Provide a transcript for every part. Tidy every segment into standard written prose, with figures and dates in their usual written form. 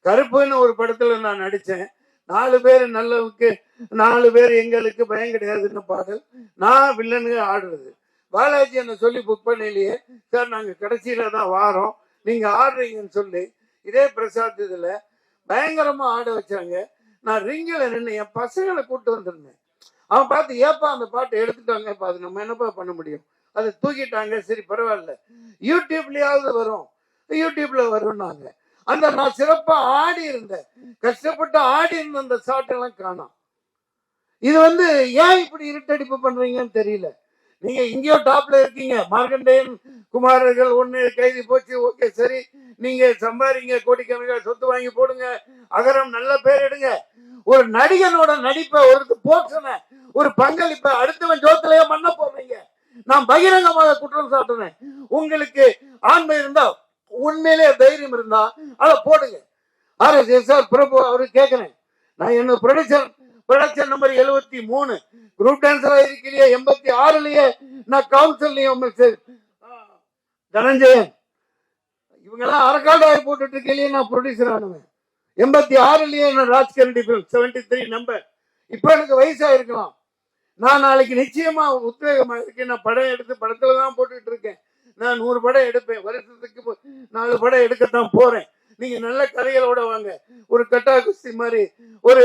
கருப்புன்னு ஒரு படத்துல நான் நடிச்சேன். 4 பேர் நல்லவுக்கு 4 பேர் எங்களுக்கு பயம் கிடையாதுன்னு பாடல். நான் வில்லனுங்க ஆடுறது. பாலாஜி என்ன சொல்லி புக் பண்ணலையே சார், நாங்க கடைசியில தான் வாரோம், நீங்க ஆடுறீங்கன்னு சொல்லி இதே பிரசாத் இதுல பயங்கரமா ஆட வச்சாங்க. நான் ரிங்கில் நின்று என் பசங்களை கூட்டு வந்திருந்தேன். அவன் பார்த்து ஏப்பா அந்த பாட்டை எடுத்துட்டாங்க, அது நம்ம என்னப்பா பண்ண முடியும், அதை தூக்கிட்டாங்க, சரி பரவாயில்ல யூடியூப்லயாவது வரும், யூடியூப்ல வரும்னாங்க. அந்த நான் சிறப்பா ஆடி இருந்தேன், கஷ்டப்பட்டு ஆடி இருந்த அந்த சாட்டெல்லாம் காணோம். இது ஏன் இப்படி இருட்டடிப்பு பண்றீங்கன்னு தெரியல. நீங்க இங்கேயோ டாப்ல இருக்கீங்க, மார்க்கண்டேயன் குமாரர்கள் ஒண்ணு கைதி போச்சு, ஓகே சரி, நீங்க சம்பாதிங்க, கோடிக்கணக்கான சொத்து வாங்கி போடுங்க, அகரம் நல்ல பேர் எடுங்க. ஒரு நடிகனோட நடிப்பை, ஒரு போர்ஷனை, ஒரு பங்களிப்பை அடுத்தவன் ஜோத்திலேயே பண்ண போறீங்க. நான் பகிரங்கமாக குற்றம் சாட்டுறேன். உங்களுக்கு ஆண்மை இருந்தா, உண்மையிலே தைரியம் இருந்தா அதை போடுங்க. RSS பிரபு அவரு கேட்கிறேன், நான் என்ன ப்ரொடக்ஷன் நம்பர் 73 குரூப் டான்சரா இருக்கலையே, 86லயே நான் கவுன்சிலையும் தனஞ்சயன் இவங்கெல்லாம் அரக்காடாய் போட்டுட்டு இருக்கலையே நான் ப்ரொடியூசர் ஆனவன். 86லயே நான் ராஜ்கரண்டி 73 நம்பர். இப்ப எனக்கு வயசா இருக்கலாம், நான் நாளைக்கு நிச்சயமா உத்வேகமா இருக்கேன். நான் படம் எடுத்து படத்துலதான் போட்டுட்டு இருக்கேன். நான் 100 படம் எடுப்பேன், வருஷத்துக்கு 4 படம் எடுக்கத்தான் போறேன். நீங்க நல்ல கதைகளோட வாங்க, ஒரு கட்டா குஸ்தி மாதிரி, ஒரு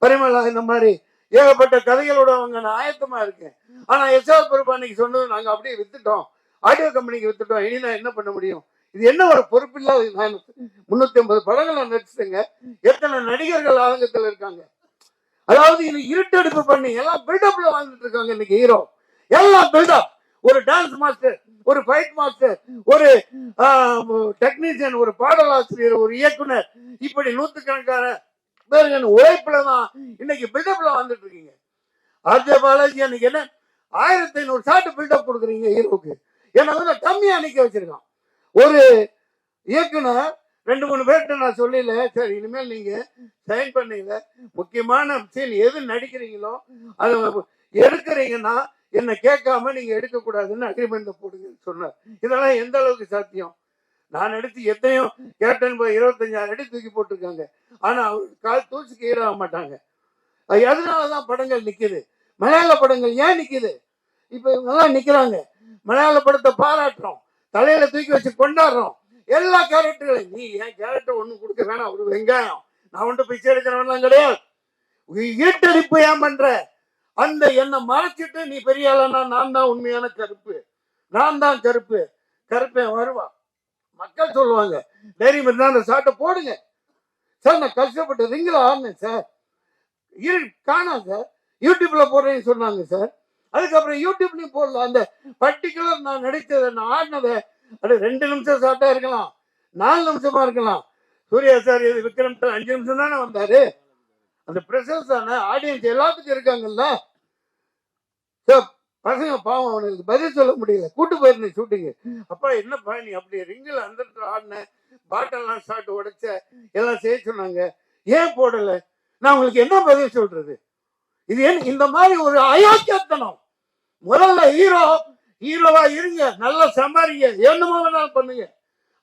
பரிமளா இந்த மாதிரி ஏகப்பட்ட கதைகளோட வாங்க, நான் ஆயத்தமா இருக்கேன். ஆனா SR பிரபு அன்னைக்கு சொன்னது, நாங்க அப்படியே வித்துட்டோம், ஆடியோ கம்பெனிக்கு வித்துட்டோம், இனி நான் என்ன பண்ண முடியும்? இது என்ன ஒரு பொறுப்பில்லாத. நான் 350 படங்கள் நான் நடிச்சுட்டேங்க. எத்தனை நடிகர்கள் ஆதங்கத்தில் இருக்காங்க. அதாவது இது இருட்டெடுப்பு பண்ணி எல்லாம் பில்டப்ல வாழ்ந்துட்டு இருக்காங்க இன்னைக்கு ஹீரோ. எல்லாம் பில்டப். ஒரு டான்ஸ் மாஸ்டர், ஒரு ஃபைட் மாஸ்டர், ஒரு டெக்னீஷியன், ஒரு பாடலாசிரியர், ஒரு இயக்குனர், இப்படி நூற்றுக்கணக்கான பேர்கள் உழைப்புலதான் இன்னைக்கு பில்டப்ல வந்துட்டு இருக்கீங்க. RJ பாலாஜி அன்னைக்கு என்ன 1500 ஷாட் பில்டப் கொடுக்குறீங்க ஹீரோக்கு. ஏன்னா கம்மியா நிக்க வச்சிருக்கான். ஒரு இயக்குனர் 2-3 பேர்கிட்ட நான் சொல்லல, சரி இனிமேல் நீங்க சைன் பண்ணீங்க, முக்கியமான சீன் எது நடிக்கிறீங்களோ அதை எடுக்கிறீங்கன்னா என்ன கேட்காம நீங்க எடுக்கக்கூடாதுன்னு அக்ரிமெண்ட் போடுங்கன்னு சொன்னார். இதெல்லாம் எந்த அளவுக்கு சாத்தியம்? நான் எடுத்து எத்தனையோ கேப்டன் போய் 25,000 அடி தூக்கி போட்டிருக்காங்க. ஆனா அவருக்கு கால் தூசிக்கு ஈடாக மாட்டாங்க. அதனாலதான் படங்கள் நிக்குது. மலையாள படங்கள் ஏன் நிக்குது? இப்ப இவங்கெல்லாம் நிக்கிறாங்க, மலையாள படத்தை பாராட்டுறோம், தலையில தூக்கி வச்சு கொண்டாடுறோம். எல்லா கேரக்டர்களையும் நீ என் கேரக்டர் ஒண்ணு கொடுக்க வேணாம், ஒரு வெங்காயம், நான் ஒன்று பிச்சை எடுக்கிறவன்லாம் கிடையாது. ஈட்டடிப்பு ஏன் பண்ற? அந்த என்ன மறைச்சிட்டு நீ பெரிய ஆளனா, நான் தான் உண்மையான கருப்பு, நான் தான் கருப்பு, கருப்பேன் வருவா, மக்கள் சொல்லுவாங்க. தைரியம் இருந்தா அந்த சாட்டை போடுங்க சார். நான் கஷ்டப்பட்டு ரிங்கில் ஆடினேன் சார், காணாம் சார், யூடியூப்ல போடுறேன்னு சொன்னாங்க சார். அதுக்கப்புறம் யூடியூப்லயும் போடல. அந்த பர்டிகுலர் நான் நடித்ததை, நான் ஆடினதை, அது 2 நிமிஷம் சாட்டா இருக்கலாம், 4 நிமிஷமா இருக்கலாம். சூர்யா சார் விக்ரம் 5 நிமிஷம் தானே வந்தாரு. அந்த பிரசன்ஸ் தானே, ஆடியன்ஸ் எல்லாத்துக்கும் இருக்காங்கல்ல. பசங்க பாவம், அவனுக்கு பதில் சொல்ல முடியல. கூட்டு போயிருந்தேன் ஷூட்டிங்கு. அப்பா என்னப்பா நீ அப்படி ரிங்கில் அந்த ஆடின, பாட்டெல்லாம் ஷாட் உடைச்ச, எல்லாம் செய்ய சொன்னாங்க, ஏன் போடல? நான் உங்களுக்கு என்ன பதில் சொல்றது? இது ஏன் இந்த மாதிரி ஒரு அயோக்கியத்தனம்? முதல்ல ஹீரோவா இருங்க, நல்லா சம்பாதிங்க, என்னமோ வேணாலும் பண்ணுங்க.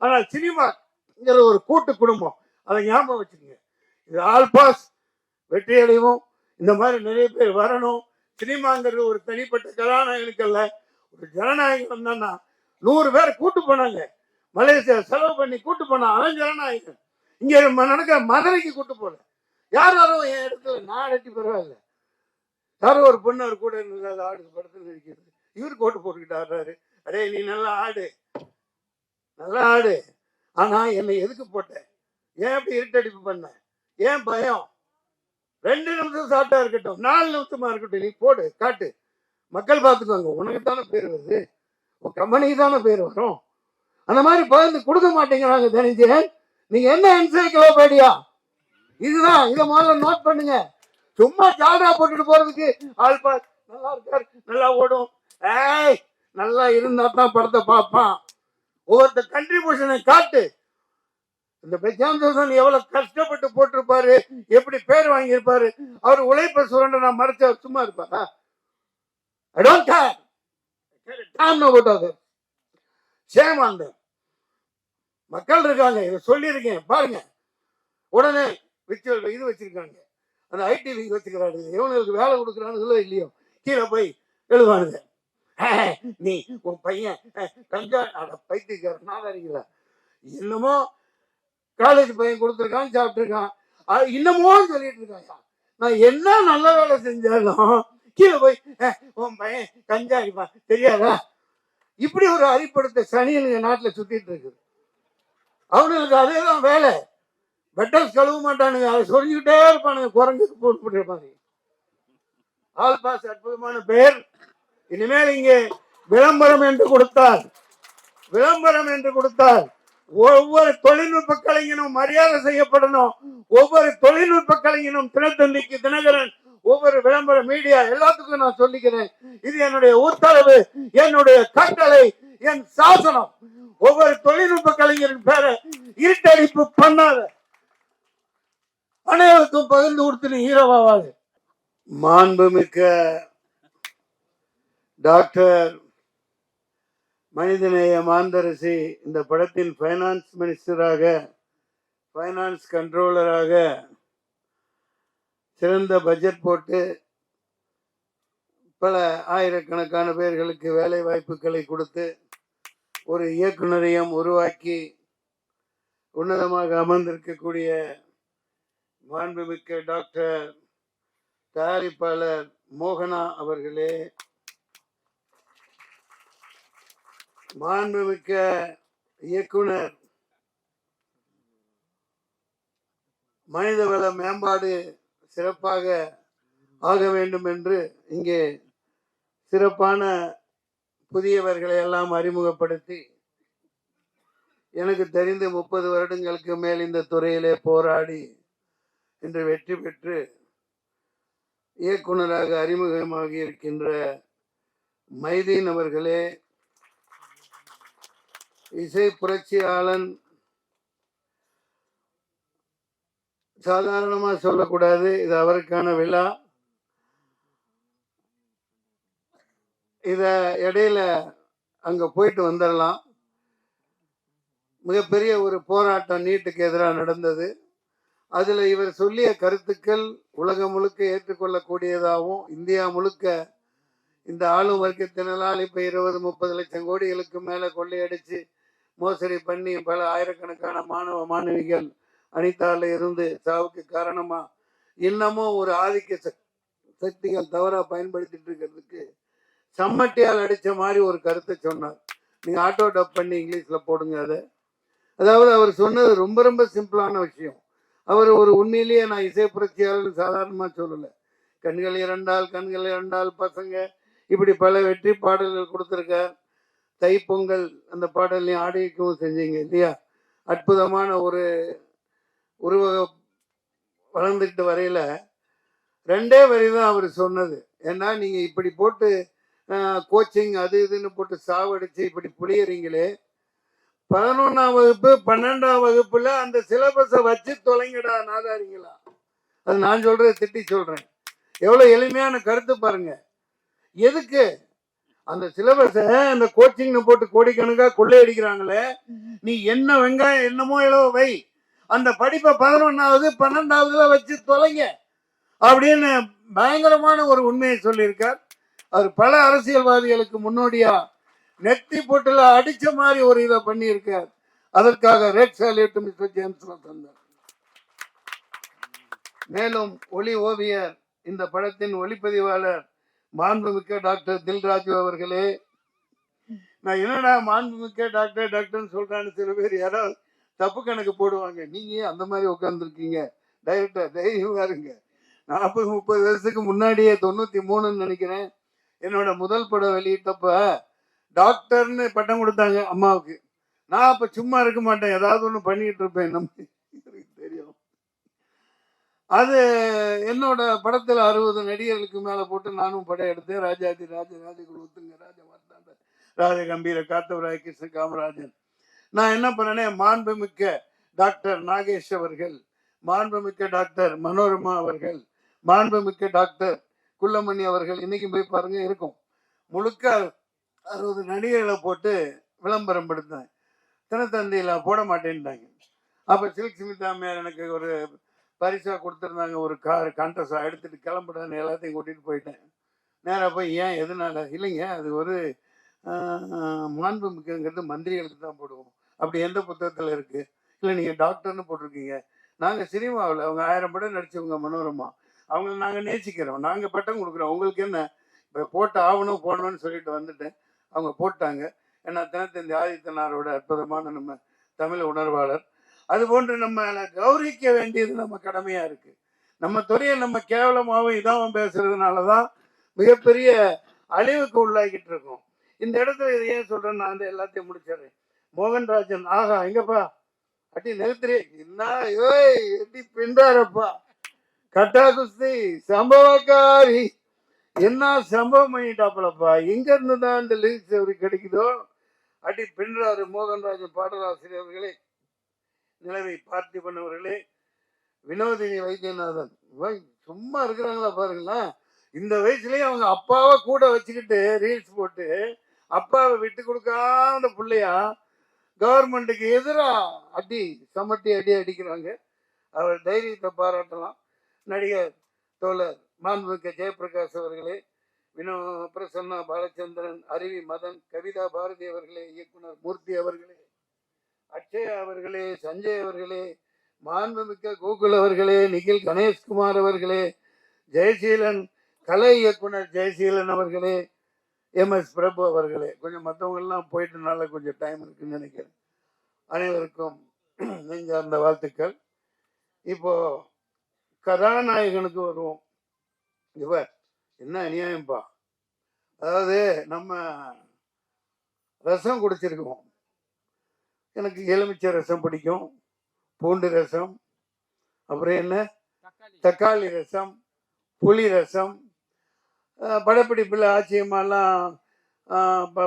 ஆனா சினிமாங்கிற ஒரு கூட்டு குடும்பம், அதை ஞாபகம் வச்சுக்கோங்க. இது ஆல் பாஸ், வெற்றி அடைவோம். இந்த மாதிரி நிறைய பேர் வரணும். சினிமாங்கிறது ஒரு தனிப்பட்ட கதாநாயகனுக்கு அல்ல, ஒரு ஜனநாயகம் வந்தான்னா 100 பேர் கூட்டு போனாங்க. மலேசியா செலவு பண்ணி கூட்டு போனா அவன் ஜனநாயகன். இங்க நடக்கிற மதுரைக்கு கூட்டு போல. யாரும் என் இடத்துல நான் அடட்டி பரவாயில்ல. யாரோ ஒரு பொண்ணு அவர் கூட இருந்தது, ஆடு படத்தில் இருக்கிறது, இவர் கோட்டு போட்டுக்கிட்டு ஆடுறாரு. அடே நீ நல்லா ஆடு, நல்லா ஆடு, ஆனா என்னை எதுக்கு போட்ட? ஏன் அப்படி இருட்டடிப்பு பண்ண? ஏன் பயம்? 2 நிமிஷம் சாட்டா இருக்கட்டும், 4 நிமிஷமா இருக்கட்டும், நீ போடு, காட்டு, மக்கள் பார்த்துக்குவாங்க. உனக்கு தானே பேர் வருது, உன் கம்பெனிக்கு தானே பேர் வரும். அந்த மாதிரி பகிர்ந்து கொடுக்க மாட்டேங்கிறாங்க. தெரிஞ்சேன் நீங்க என்ன என்சைக்ளோபீடியா இதுதான். இதை முதல்ல நோட் பண்ணுங்க. சும்மா ஜால்ரா போட்டுட்டு போறதுக்கு ஆள் பாஸ் நல்லா இருக்காரு, நல்லா ஓடும், ஏய் நல்லா இருந்தா தான் படத்தை பார்ப்பான். ஒவ்வொருத்த கண்ட்ரிபியூஷனை காட்டு. இந்த பிரசாந்த் எவ்வளவு கஷ்டப்பட்டு போட்டிருப்பாரு, எப்படி பேர் வாங்கியிருப்பாரு. அவர் உழைப்ப சுரண்ட நான் மறைச்ச சும்மா இருப்பாரா? I don't care. மக்கள் இருக்காங்க, இதை சொல்லியிருக்கேன் பாருங்க. உடனே இது வச்சிருக்காங்க, அந்த ஐடி விங் வச்சுக்கிறாரு. எவனுக்கு வேலை கொடுக்குறானுங்களோ இல்லையோ கீழே போய் எழுதுவானுங்க, நீ உன் பையன் கஞ்சா பைத்தியக்கார நாதாரிங்களா, என்னமோ காலேஜ் பையன் கொடுத்துருக்கான், சாப்பிட்டுருக்கான், இன்னமும் சொல்லிட்டு இருக்காங்க. நான் என்ன நல்ல வேலை செஞ்சாலும் கீழே போய் உன் பையன் கஞ்சா அடிப்பான் தெரியாதா? இப்படி ஒரு அறிப்படுத்த சனியனுங்க நாட்டில் சுத்திட்டு இருக்குது. அவனுங்களுக்கு அதேதான் வேலை. பெட்டல்ஸ் கழுவ மாட்டானுங்க, அதை சொல்லிக்கிட்டே இருப்பானுங்க, குரங்குக்கு போட்டு இருப்பாங்க. ஆல் பாஸ் அற்புதமான பெயர். இனிமேல் இங்கே விளம்பரம் என்று கொடுத்தால் ஒவ்வொரு தொழில்நுட்ப கலைஞனும் மரியாதை செய்யப்படணும். ஒவ்வொரு தொழில்நுட்ப கலைஞனும் தினத்தந்திக்கு தினகரன், ஒவ்வொரு விளம்பர மீடியா எல்லாத்துக்கும் நான் சொல்லிக்கிறேன், இது என்னுடைய உத்தரவு, என்னுடைய கட்டளை, என் சாசனம். ஒவ்வொரு தொழில்நுட்ப கலைஞரின் பேரை இருட்டடிப்பு பண்ணாத, அனைவருக்கும் பகிர்ந்து கொடுத்து ஹீரோவாவாது. மாண்புமிக்க டாக்டர் மனிதநேய மாந்தரசி இந்த படத்தின் ஃபைனான்ஸ் மினிஸ்டராக, ஃபைனான்ஸ் கண்ட்ரோலராக சிறந்த பட்ஜெட் போட்டு பல ஆயிரக்கணக்கான பேர்களுக்கு வேலை வாய்ப்புகளை கொடுத்து ஒரு இயக்குநரையும் உருவாக்கி உன்னதமாக அமர்ந்திருக்கக்கூடிய மாண்புமிக்க டாக்டர் தயாரிப்பாளர் மோகனா அவர்களே, மாண்புமிக்க இயக்குனர், மனிதவள மேம்பாடு சிறப்பாக ஆக வேண்டும் என்று இங்கே சிறப்பான புதியவர்களை எல்லாம் அறிமுகப்படுத்தி எனக்கு தெரிந்து 30 வருடங்களுக்கு மேல் இந்த துறையிலே போராடி இன்று வெற்றி பெற்று இயக்குனராக அறிமுகமாகி இருக்கின்ற மைதீன் அவர்களே, இசை புரட்சியாளன் சாதாரணமா சொல்லக்கூடாது, இது அவருக்கான விழா. இத இடையில அங்க போயிட்டு வந்துடலாம். மிகப்பெரிய ஒரு போராட்டம் நீட்டுக்கு எதிராக நடந்தது. அதுல இவர் சொல்லிய கருத்துக்கள் உலகம் முழுக்க ஏற்றுக்கொள்ளக்கூடியதாகவும், இந்தியா முழுக்க இந்த ஆளும் வர்க்கத்தினால் இப்ப 20-30 லட்சம் கோடிகளுக்கு மேல கொள்ளையடிச்சு மோசடி பண்ணி பல ஆயிரக்கணக்கான மாணவ மாணவிகள் அனிதால இருந்து சாவுக்கு காரணமா இன்னமும் ஒரு ஆதிக்க சக்திகள் தவறா பயன்படுத்திட்டு இருக்கிறதுக்கு சம்மட்டியால் அடிச்ச மாதிரி ஒரு கருத்தை சொன்னார். நீங்க ஆட்டோ டப் பண்ணி இங்கிலீஷ்ல போடுங்க. அதாவது அவர் சொன்னது ரொம்ப ரொம்ப சிம்பிளான விஷயம். அவர் ஒரு உண்மையிலேயே நான் இசை புரட்சியாளர் சாதாரணமா சொல்லல. கண்கள் இரண்டால் பசங்க, இப்படி பல வெற்றி பாடல்கள் கொடுத்திருக்கார். தைப்பொங்கல் அந்த பாடலையும் ஆடிக்கவும் செஞ்சீங்க இல்லையா? அற்புதமான ஒரு உருவக வளர்ந்துட்டு வரையில 2 வரி தான் அவர் சொன்னது. ஏன்னா நீங்க இப்படி போட்டு கோச்சிங் அது இதுன்னு போட்டு சாவடிச்சு இப்படி புளியறீங்களே, 11ஆம் வகுப்பு 12ஆம் வகுப்புல அந்த சிலபஸை வச்சு தொலைங்கடா நாதாரிங்களா. அது நான் சொல்றது திட்டி சொல்றேன். எவ்வளவு எளிமையான கருத்து பாருங்க. எதுக்கு அந்த சிலபஸ அந்த கோச்சிங்னு போட்டு கோடிக்கணக்கா கொள்ளையடிக்கிறாங்களே, நீ என்ன வெங்காயம் என்னமோ எவ்வளவு வை, அந்த படிப்பை 11ஆவது 12ஆவதுல வச்சு தொலைங்க அப்படின்னு பயங்கரமான ஒரு உண்மையை சொல்லியிருக்கார். அவர் பல அரசியல்வாதிகளுக்கு முன்னோடியா நெத்தி போட்டுல அடிச்ச மாதிரி ஒரு இதை பண்ணி இருக்கார். அதற்காக ரெட் சால்யூட் மிஸ்டர் ஜேம்ஸ் தந்தார். மேலும் ஒளி ஓவியர், இந்த படத்தின் ஒளிப்பதிவாளர் மாண்புமிக்க டாக்டர் தில்ராஜு அவர்களே. நான் என்னடா மாண்புமிக்க டாக்டர்னு சொல்றான்னு சில பேர் யாராவது தப்பு கணக்கு போடுவாங்க. நீங்க அந்த மாதிரி உட்கார்ந்துருக்கீங்க. டைரக்டர் தைரியமா இருங்க. 40-30 வருஷத்துக்கு முன்னாடியே 93 நினைக்கிறேன், என்னோட முதல் படம் வெளியிட்டப்ப டாக்டர்னு பட்டம் கொடுத்தாங்க அம்மாவுக்கு. நான் அப்ப சும்மா இருக்க மாட்டேன், ஏதாவது ஒண்ணு பண்ணிட்டு இருப்பேன். தெரியும். அது என்னோட படத்துல 60 நடிகர்களுக்கு மேல போட்டு நானும் படம் எடுத்தேன். ராஜாதி ராஜகுலத்துங்க ராஜமார்த்தாண்ட ராஜ கம்பீர காத்தவராய கிருஷ்ண காமராஜன். நான் என்ன பண்ணேன், மாண்புமிக்க டாக்டர் நாகேஷ் அவர்கள், மாண்புமிக்க டாக்டர் மனோரமா அவர்கள், மாண்புமிக்க டாக்டர் குள்ளமணி அவர்கள், இன்னைக்கு போய் பாருங்க இருக்கும், முழுக்க 60 நடிகர்களை போட்டு விளம்பரம் படுத்தேன். தினத்தந்தியில போட மாட்டேன்ட்டாங்க. அப்ப சில்க் ஸ்மிதா மேல எனக்கு ஒரு பரிசா கொடுத்துருந்தாங்க, ஒரு கார் கான்ட்ரஸா எடுத்துட்டு கிளம்புறேன்னு எல்லாத்தையும் கூட்டிட்டு போயிட்டேன். நேராக போய் ஏன் எதனால இல்லைங்க, அது ஒரு மாண்புமிக்கங்கிறது மந்திரிகளுக்கு தான் போடுவோம். அப்படி எந்த புத்தகத்தில் இருக்கு? இல்லை நீங்கள் டாக்டர்னு போட்டிருக்கீங்க. நாங்கள் சினிமாவில் அவங்க 1000 படம் நடிச்சவங்க மனோரமா, அவங்கள நாங்கள் நேசிக்கிறோம், நாங்கள் பட்டம் கொடுக்குறோம், உங்களுக்கு என்ன? இப்போ போட்டு ஆகணும் போடணும்னு சொல்லிட்டு வந்துட்டேன். அவங்க போட்டாங்க. ஏன்னா தினத்தந்தி ஆதித்தனாரோட அற்புதமான நம்ம தமிழ் உணர்வாளர். அது போன்று நம்ம கௌரவிக்க வேண்டியது நம்ம கடமையா இருக்கு. நம்ம துறையை நம்ம கேவலமாகவும் இதாகவும் பேசுறதுனால தான் மிகப்பெரிய அழிவுக்கு உள்ளாகிட்டு இருக்கோம். இந்த இடத்துல இதை ஏன் சொல்றேன், நான் வந்து எல்லாத்தையும் முடிச்சிடுறேன். மோகன்ராஜன் ஆகா எங்கப்பா அட்டி நிறுத்துறே என்ன எட்டி பின்றாரப்பா, கட்டா குஸ்தி சம்பவக்காரி என்ன சம்பவம் பண்ணிட்டாப்பலப்பா. எங்க இருந்து தான் இந்த லிரிக்ஸ் அவருக்கு கிடைக்குதோ அடி பின்றாரு. மோகன்ராஜன் பாடலாசிரியர் அவர்களே, நிலவை பார்த்திபன் அவர்களே, வினோதினி வைத்தியநாதன் சும்மா இருக்கிறாங்களா பாருங்களேன். இந்த வயசுலயே அவங்க அப்பாவை கூட வச்சுக்கிட்டு ரீல்ஸ் போட்டு அப்பாவை விட்டு கொடுக்காத பிள்ளையா கவர்மெண்ட்டுக்கு எதிரா அடி சமட்டி அடி அடிக்கிறாங்க. அவர் தைரியத்தை பாராட்டலாம். நடிகர் தோழர் மாண்புமிக்க ஜெயபிரகாஷ் அவர்களே, பிரசன்னா பாலச்சந்திரன், அருவி மதன், கவிதா பாரதி அவர்களே, இயக்குனர் மூர்த்தி அவர்களே, அக்ஷயா அவர்களே, சஞ்சய் அவர்களே, மாண்புமிக்க கோகுல் அவர்களே, நிகில் கணேஷ்குமார் அவர்களே, ஜெயசீலன் கலை இயக்குனர் ஜெயசீலன் அவர்களே, MS பிரபு அவர்களே, கொஞ்சம் மற்றவங்கெல்லாம் போயிட்டனால கொஞ்சம் டைம் இருக்குன்னு நினைக்கிறேன். அனைவருக்கும் நெஞ்சார்ந்த வாழ்த்துக்கள். இப்போ கதாநாயகனுக்கு வருவோம். இவர் என்ன அநியாயம்பா, அதாவது நம்ம ரசம் குடிச்சிருக்கோம். எனக்கு எலுமிச்சை ரசம் பிடிக்கும், பூண்டு ரசம், அப்புறம் என்ன தக்காளி ரசம், புளி ரசம், படப்பிடிப்பில் ஆச்சரியமாலாம்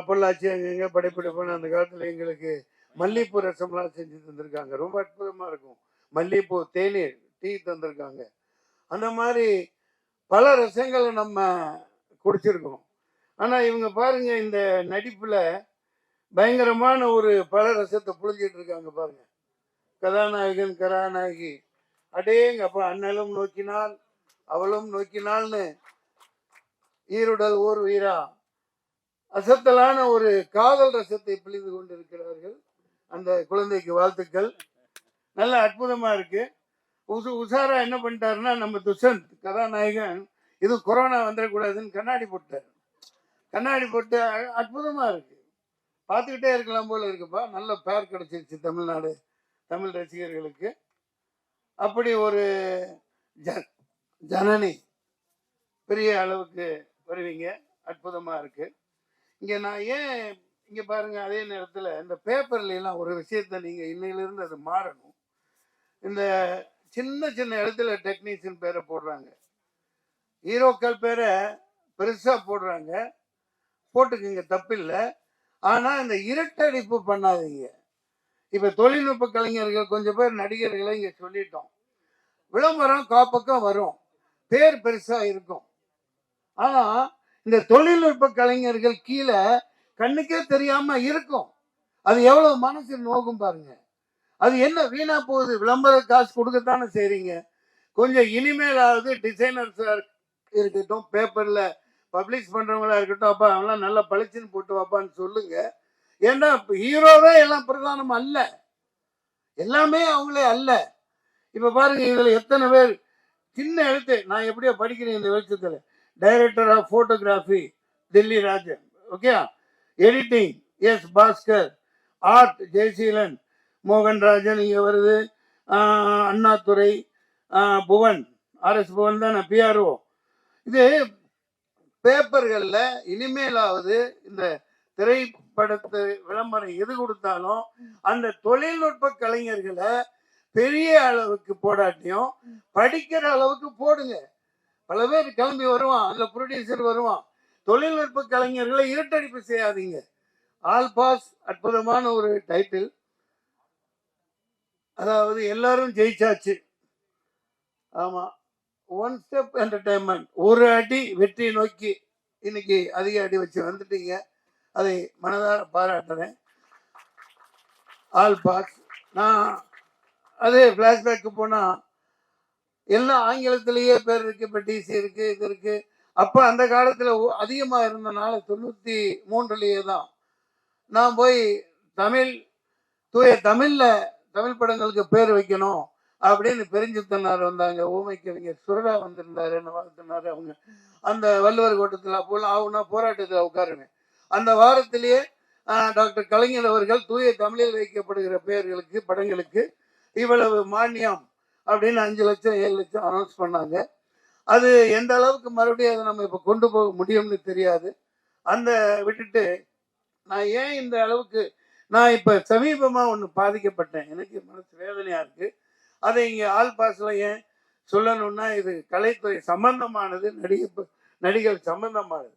பொள்ளாச்சி அங்கங்க படப்பிடிப்புன்னு அந்த காலத்தில் எங்களுக்கு மல்லிகைப்பூ ரசம்லாம் செஞ்சு தந்திருக்காங்க. ரொம்ப அற்புதமாக இருக்கும். மல்லிகைப்பூ தேநீர் டீ தந்திருக்காங்க. அந்த மாதிரி பல ரசங்களை நம்ம குடிச்சிருக்கோம். ஆனால் இவங்க பாருங்க, இந்த நடிப்பில் பயங்கரமான ஒரு பல ரசத்தை புழிஞ்சிட்டு இருக்காங்க பாருங்க. கதாநாயகன் கதாநாயகி அடேங்கப்பா, அண்ணலும் நோக்கினால் அவளும் நோக்கினால்னு ஈருடல் ஓர் உயிரா அசத்தலான ஒரு காதல் ரசத்தை பிழிந்து கொண்டிருக்கிறார்கள். அந்த குழந்தைக்கு வாழ்த்துக்கள். நல்ல அற்புதமா இருக்கு. உஷாரா என்ன பண்ணிட்டாருன்னா, நம்ம துஷந்த் கதாநாயகன் இது கொரோனா வந்துடக்கூடாதுன்னு கண்ணாடி போட்டார். கண்ணாடி போட்டு அற்புதமா இருக்கு, பார்த்துக்கிட்டே இருக்கலாம் போல இருக்குப்பா. நல்ல பேர் கிடைச்சிருச்சு தமிழ்நாடு தமிழ் ரசிகர்களுக்கு. அப்படி ஒரு ஜனனி பெரிய அளவுக்கு வருவீங்க, அற்புதமா இருக்கு. இங்க நான் ஏன் இங்க பாருங்க, அதே நேரத்தில் இந்த பேப்பர்ல எல்லாம் ஒரு விஷயத்த நீங்க இன்னையிலிருந்து அது மாறணும். இந்த சின்ன சின்ன இடத்துல டெக்னீஷியன் பேரை போடுறாங்க, ஹீரோக்கள் பேரை பெருசா போடுறாங்க, போட்டுக்குங்க தப்பில்லை. ஆனா இந்த இரட்டடிப்பு பண்ணாதீங்க. இப்ப தொழில்நுட்ப கலைஞர்கள் கொஞ்சம் பேர் நடிகர்களை இங்க சொல்லிட்டோம். விளம்பரம் காப்பக்கம் வரும், பேர் பெருசா இருக்கும். ஆனா இந்த தொழில்நுட்ப கலைஞர்கள் கீழே கண்ணுக்கே தெரியாம இருக்கும். அது எவ்வளவு மனசு நோக்கும் பாருங்க. அது என்ன வீணா போகுது? விளம்பர காசு கொடுக்கத்தானே செய்றீங்க. கொஞ்சம் இனிமேலாவது டிசைனர்ஸா இருக்கட்டும், பேப்பர்ல பப்ளிஷ் பண்றவங்களா இருக்கட்டும், அப்பா அவங்களாம் நல்லா பளிச்சுன்னு போட்டு வாப்பான்னு சொல்லுங்க. ஏன்னா ஹீரோவே எல்லாம் பிரதானம் அல்ல, எல்லாமே அவங்களே அல்ல. இப்ப பாருங்க, இதுல எத்தனை பேர் சின்ன எழுத்து, நான் எப்படியோ படிக்கிறேன் இந்த வெளிச்சத்துல. Director of photography Thilli Rajan, okay. Editing S Bhaskar, art Jayaseelan, Mohanrajan இங்க வருது, அண்ணாதுரை, புவன், RS புவன் தான் PRO. இது பேப்பர்கள்ல இனிமேலாவது இந்த திரைப்படத்தை விளம்பரம் எது கொடுத்தாலும் அந்த தொழில்நுட்ப கலைஞர்களை பெரிய அளவுக்கு போடாட்டியும் படிக்கிற அளவுக்கு போடுங்க. பல பேர் கிளம்பி வருவான், அதுல ப்ரொடியூசர் வருவான். தொழில்நுட்ப கலைஞர்களை இரட்டடிப்பு செய்யாதீங்க. ஆல் பாஸ் அற்புதமான ஒரு டைட்டில். அதாவது எல்லாரும் ஜெயிச்சாச்சு. ஆமா, ஒன் ஸ்டெப் என்டர்டைன்மெண்ட், ஒரு அடி வெற்றி நோக்கி இன்னைக்கு அதிக அடி வச்சு வந்துட்டீங்க. அதை மனதார பாராட்டுறேன். All pass. நான் அது பிளாஷ்பேக்கு போனா எல்லாம் ஆங்கிலத்திலேயே பேர் இருக்கு. இப்ப டிசி இருக்கு, இது இருக்கு. அப்ப அந்த காலத்துல அதிகமா இருந்தனால 93லயே தான் நான் போய் தமிழ் தூய தமிழ்ல தமிழ் படங்களுக்கு பேர் வைக்கணும் அப்படின்னு பெருஞ்சித்தனார் வந்தாங்க. ஊமை கவிஞர் சுரதா வந்திருந்தாரு, என்ன வாழ்த்தினாரு. அவங்க அந்த வள்ளுவர் கோட்டத்தில் அப்போலாம் ஆகுனா போராட்டத்தில் உட்காருவேன். அந்த வாரத்திலேயே டாக்டர் கலைஞர் அவர்கள் தூய தமிழில் வைக்கப்படுகிற பெயர்களுக்கு படங்களுக்கு இவ்வளவு மானியம் அப்படின்னு 5 லட்சம் 7 லட்சம் அனௌன்ஸ் பண்ணாங்க. அது எந்த அளவுக்கு மறுபடியும் அதை நம்ம இப்போ கொண்டு போக முடியும்னு தெரியாது. அந்த விட்டுட்டு நான் ஏன் இந்த அளவுக்கு நான் இப்போ சமீபமாக ஒன்று பாதிக்கப்பட்டேன். எனக்கு மனசு வேதனையாக இருக்குது. அதை இங்கே ஆல் பாஸில் ஏன் சொல்லணும்னா இது கலைத்துறை சம்பந்தமானது, நடிகர் சம்பந்தமானது.